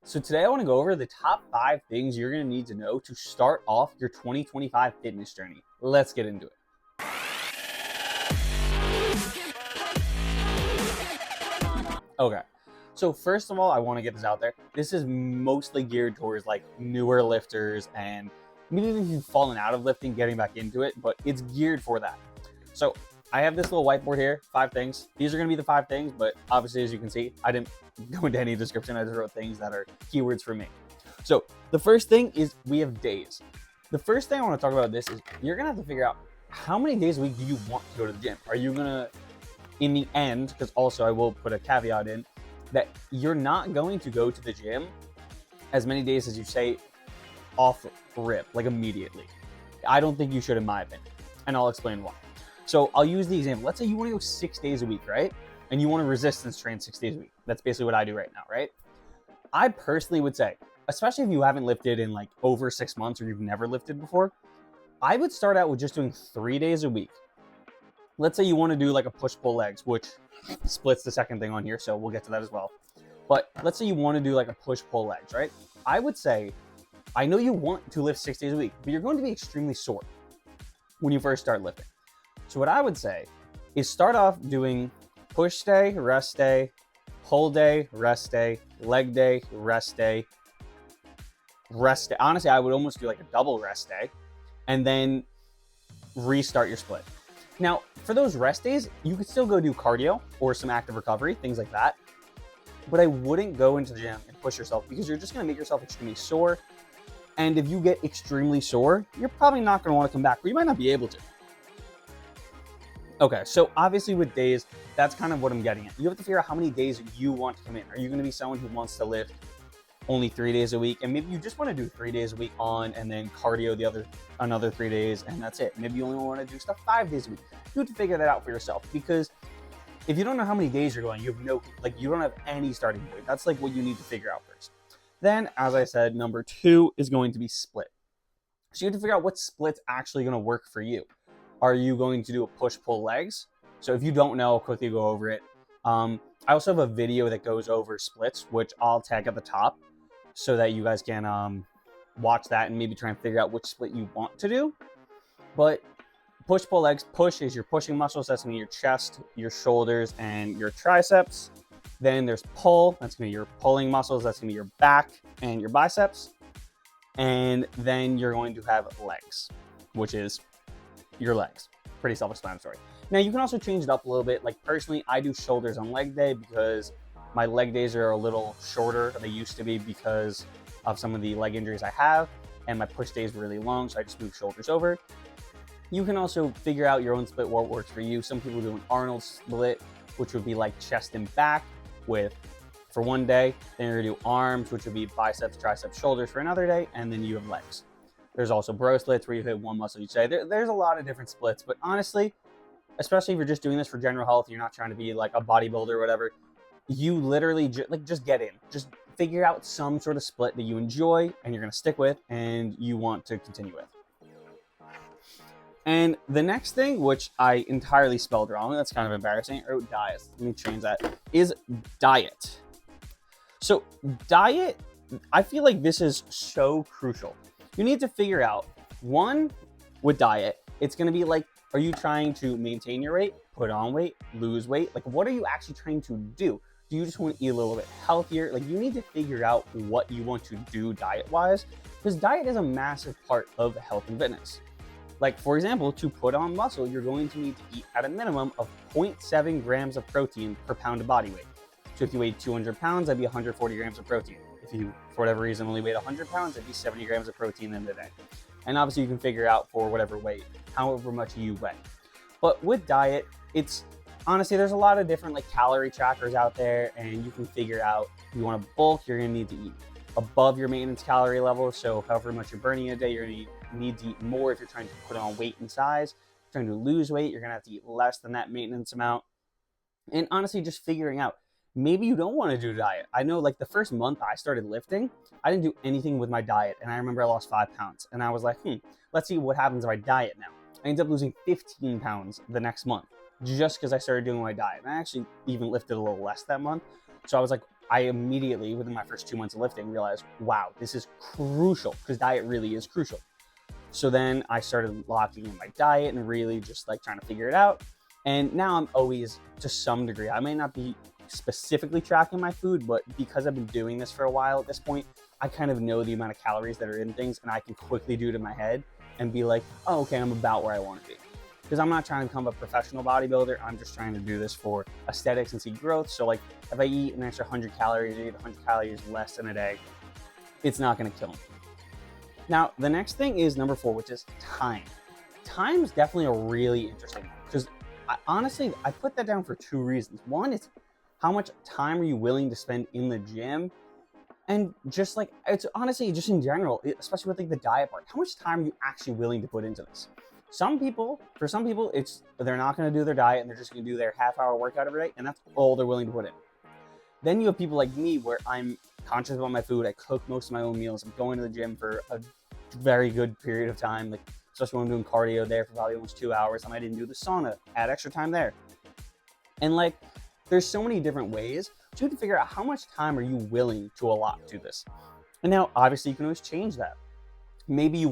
So today I want to go over the top 5 things you're going to need to know to start off your 2025 fitness journey. Let's get into it. Okay, so first of all, I want to get this out there. This is mostly geared towards like newer lifters and maybe if you've fallen out of lifting, getting back into it, but it's geared for that. So I have this little whiteboard here, 5 things. These are going to be the 5 things, but obviously, as you can see, I didn't go into any description. I just wrote things that are keywords for me. So the first thing is we have days. The first thing I want to talk about this is you're going to have to figure out how many days a week do you want to go to the gym? Are you going to, in the end, because also I will put a caveat in, that you're not going to go to the gym as many days as you say off rip, like immediately. I don't think you should, in my opinion, and I'll explain why. So I'll use the example. Let's say you want to go 6 days a week, right? And you want to resistance train 6 days a week. That's basically what I do right now, right? I personally would say, especially if you haven't lifted in like over 6 months or you've never lifted before, I would start out with just doing 3 days a week. Let's say you want to do like a push-pull legs, which splits the second thing on here, so we'll get to that as well. But let's say you want to do like a push-pull legs, right? I would say, I know you want to lift 6 days a week, but you're going to be extremely sore when you first start lifting. So what I would say is start off doing push day, rest day, pull day, rest day, leg day, rest day, rest day. Honestly, I would almost do like a double rest day and then restart your split. Now, for those rest days, you could still go do cardio or some active recovery, things like that. But I wouldn't go into the gym and push yourself because you're just going to make yourself extremely sore. And if you get extremely sore, you're probably not going to want to come back, or you might not be able to. Okay, so obviously with days, that's kind of what I'm getting at. You have to figure out how many days you want to come in. Are you going to be someone who wants to lift only 3 days a week? And maybe you just want to do 3 days a week on and then cardio another 3 days, and that's it. Maybe you only want to do stuff 5 days a week. You have to figure that out for yourself, because if you don't know how many days you're going, you don't have any starting point. That's like what you need to figure out first. Then, as I said, number 2 is going to be split. So you have to figure out what split's actually going to work for you. Are you going to do a push-pull legs? So if you don't know, I'll quickly go over it. I also have a video that goes over splits, which I'll tag at the top so that you guys can watch that and maybe try and figure out which split you want to do. But push-pull legs, push is your pushing muscles. That's going to be your chest, your shoulders, and your triceps. Then there's pull. That's going to be your pulling muscles. That's going to be your back and your biceps. And then you're going to have legs, which is your legs. Pretty self-explanatory. Now you can also change it up a little bit. Like personally, I do shoulders on leg day because my leg days are a little shorter than they used to be because of some of the leg injuries I have, and my push days were really long, so I just move shoulders over. You can also figure out your own split, what works for you. Some people do an Arnold split, which would be like chest and back for one day. Then you're gonna do arms, which would be biceps, triceps, shoulders for another day, and then you have legs. There's also bro splits where you hit one muscle each day. There's a lot of different splits, but honestly, especially if you're just doing this for general health, you're not trying to be like a bodybuilder or whatever, you literally just get in. Just figure out some sort of split that you enjoy and you're going to stick with and you want to continue with. And the next thing, which I entirely spelled wrong, that's kind of embarrassing, I wrote diet. Let me change that, is diet. So diet, I feel like this is so crucial. You need to figure out, one, with diet, it's going to be like, are you trying to maintain your weight, put on weight, lose weight? Like, what are you actually trying to do? Do you just want to eat a little bit healthier? Like, you need to figure out what you want to do diet-wise, because diet is a massive part of health and fitness. Like, for example, to put on muscle, you're going to need to eat at a minimum of 0.7 grams of protein per pound of body weight. So if you weigh 200 pounds, that'd be 140 grams of protein. If you, for whatever reason, only weighed 100 pounds, that'd be 70 grams of protein in the day. And obviously you can figure out for whatever weight, however much you weigh. But with diet, it's honestly, there's a lot of different like calorie trackers out there, and you can figure out if you want to bulk, you're going to need to eat above your maintenance calorie level. So however much you're burning a day, you're going to need to eat more if you're trying to put on weight and size. If you're trying to lose weight, you're going to have to eat less than that maintenance amount. And honestly, just figuring out, maybe you don't want to do diet. I know like the first month I started lifting, I didn't do anything with my diet. And I remember I lost 5 pounds. And I was like, let's see what happens if I diet now. I ended up losing 15 pounds the next month just because I started doing my diet. And I actually even lifted a little less that month. So I was like, I immediately, within my first 2 months of lifting, realized, wow, this is crucial, because diet really is crucial. So then I started locking in my diet and really just like trying to figure it out. And now I'm always, to some degree, I may not be specifically tracking my food, but because I've been doing this for a while at this point, I kind of know the amount of calories that are in things, and I can quickly do it in my head and be like, oh, okay, I'm about where I want to be. Because I'm not trying to become a professional bodybuilder. I'm just trying to do this for aesthetics and see growth. So like if I eat an extra 100 calories or eat 100 calories less in a day, it's not going to kill me. Now, the next thing is number 4, which is time. Time is definitely a really interesting one, because honestly, I put that down for 2 reasons. One is, how much time are you willing to spend in the gym? And just like, it's honestly just in general, especially with like the diet part, how much time are you actually willing to put into this? For some people, it's they're not going to do their diet and they're just going to do their half-hour workout every day, and that's all they're willing to put in. Then you have people like me, where I'm conscious about my food. I cook most of my own meals. I'm going to the gym for a very good period of time, like especially when I'm doing cardio there for probably almost 2 hours. I might even do the sauna, add extra time there. And like, there's so many different ways. So you have to figure out how much time are you willing to allot to this. And now, obviously, you can always change that. Maybe you're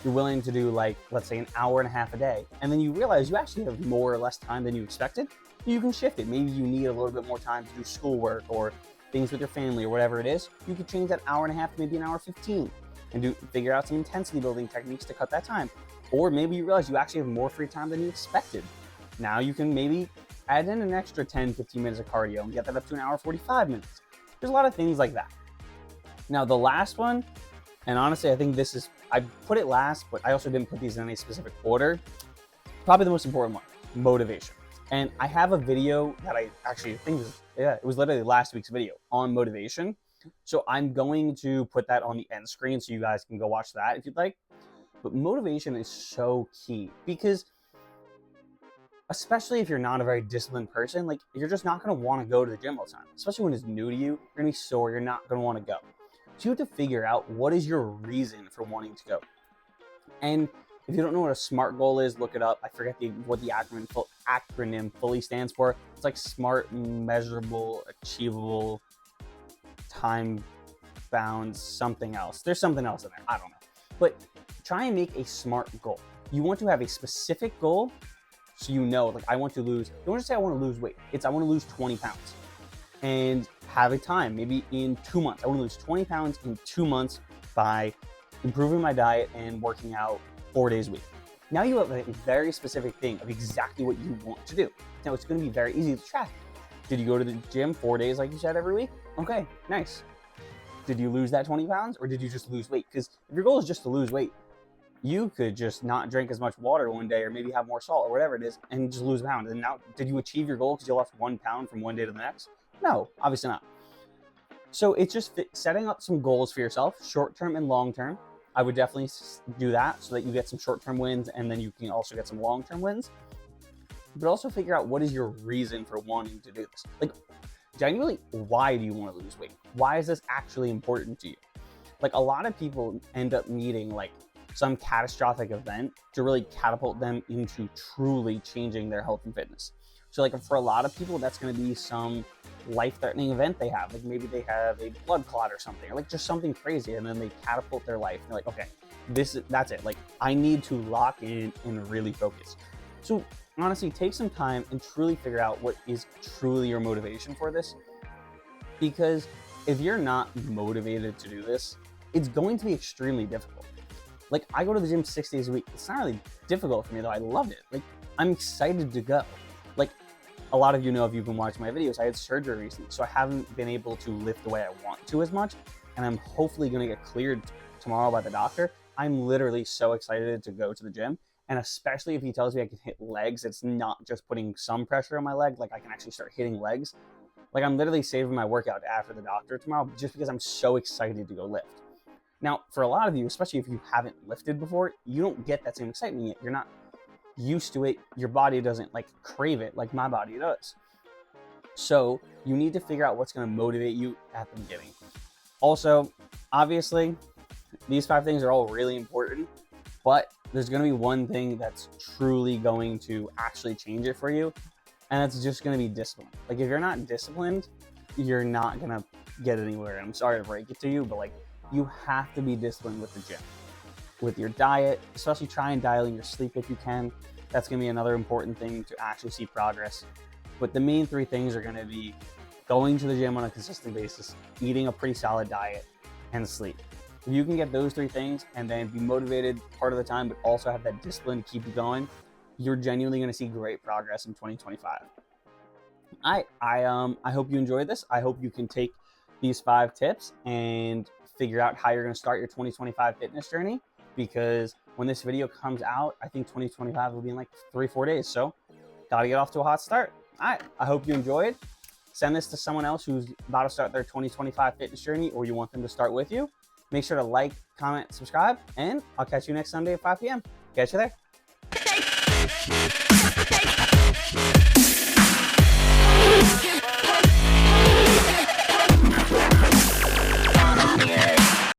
willing to do like, let's say, an hour and a half a day, and then you realize you actually have more or less time than you expected. You can shift it. Maybe you need a little bit more time to do schoolwork or things with your family or whatever it is. You could change that hour and a half to maybe an hour 15 and figure out some intensity building techniques to cut that time. Or maybe you realize you actually have more free time than you expected. Now you can maybe add in an extra 10, 15 minutes of cardio and get that up to an hour 45 minutes. There's a lot of things like that. Now the last one, and honestly, I think I put it last, but I also didn't put these in any specific order. Probably the most important one, motivation. And I have a video that I actually think it was literally last week's video on motivation. So I'm going to put that on the end screen so you guys can go watch that if you'd like. But motivation is so key, because especially if you're not a very disciplined person, like, you're just not going to want to go to the gym all the time, especially when it's new to you. You're going to be sore. You're not going to want to go. So you have to figure out, what is your reason for wanting to go? And if you don't know what a SMART goal is, look it up. I forget what the acronym fully stands for. It's like SMART, measurable, achievable, time bound, something else. There's something else in there. I don't know. But try and make a SMART goal. You want to have a specific goal, so you know, like, I want to lose, don't just say I want to lose weight. It's I want to lose 20 pounds. And have a time, maybe in 2 months. I want to lose 20 pounds in 2 months by improving my diet and working out 4 days a week. Now you have a very specific thing of exactly what you want to do. Now it's going to be very easy to track. Did you go to the gym 4 days like you said every week? Okay, nice. Did you lose that 20 pounds, or did you just lose weight? Because if your goal is just to lose weight, you could just not drink as much water one day, or maybe have more salt or whatever it is, and just lose a pound. And now, did you achieve your goal because you lost 1 pound from one day to the next? No, obviously not. So it's just setting up some goals for yourself, short-term and long-term. I would definitely do that so that you get some short-term wins, and then you can also get some long-term wins. But also figure out, what is your reason for wanting to do this? Like, genuinely, why do you want to lose weight? Why is this actually important to you? Like, a lot of people end up needing like some catastrophic event to really catapult them into truly changing their health and fitness. So like, for a lot of people, that's going to be some life-threatening event they have. Like, maybe they have a blood clot or something, or like just something crazy, and then they catapult their life. And they're like, okay, that's it. Like, I need to lock in and really focus. So honestly, take some time and truly figure out what is truly your motivation for this. Because if you're not motivated to do this, it's going to be extremely difficult. Like, I go to the gym 6 days a week. It's not really difficult for me, though. I love it. Like, I'm excited to go. Like, a lot of you know, if you've been watching my videos, I had surgery recently, so I haven't been able to lift the way I want to as much, and I'm hopefully going to get cleared tomorrow by the doctor. I'm literally so excited to go to the gym, and especially if he tells me I can hit legs, it's not just putting some pressure on my leg, like I can actually start hitting legs. Like, I'm literally saving my workout after the doctor tomorrow just because I'm so excited to go lift. Now, for a lot of you, especially if you haven't lifted before, you don't get that same excitement yet. You're not used to it. Your body doesn't like crave it like my body does. So you need to figure out what's going to motivate you at the beginning. Also, obviously, these 5 things are all really important, but there's going to be one thing that's truly going to actually change it for you, and it's just going to be discipline. Like, if you're not disciplined, you're not gonna get anywhere. I'm sorry to break it to you, but like, you have to be disciplined with the gym, with your diet, especially try and dial in your sleep if you can. That's gonna be another important thing to actually see progress. But the main three things are gonna be going to the gym on a consistent basis, eating a pretty solid diet, and sleep. If you can get those three things and then be motivated part of the time, but also have that discipline to keep you going, you're genuinely gonna see great progress in 2025. I hope you enjoyed this. I hope you can take these 5 tips and figure out how you're going to start your 2025 fitness journey, because when this video comes out, I think 2025 will be in like 3-4 days. So got to get off to a hot start. All right. I hope you enjoyed. Send this to someone else who's about to start their 2025 fitness journey, or you want them to start with you. Make sure to like, comment, subscribe, and I'll catch you next Sunday at 5 p.m. Catch you there.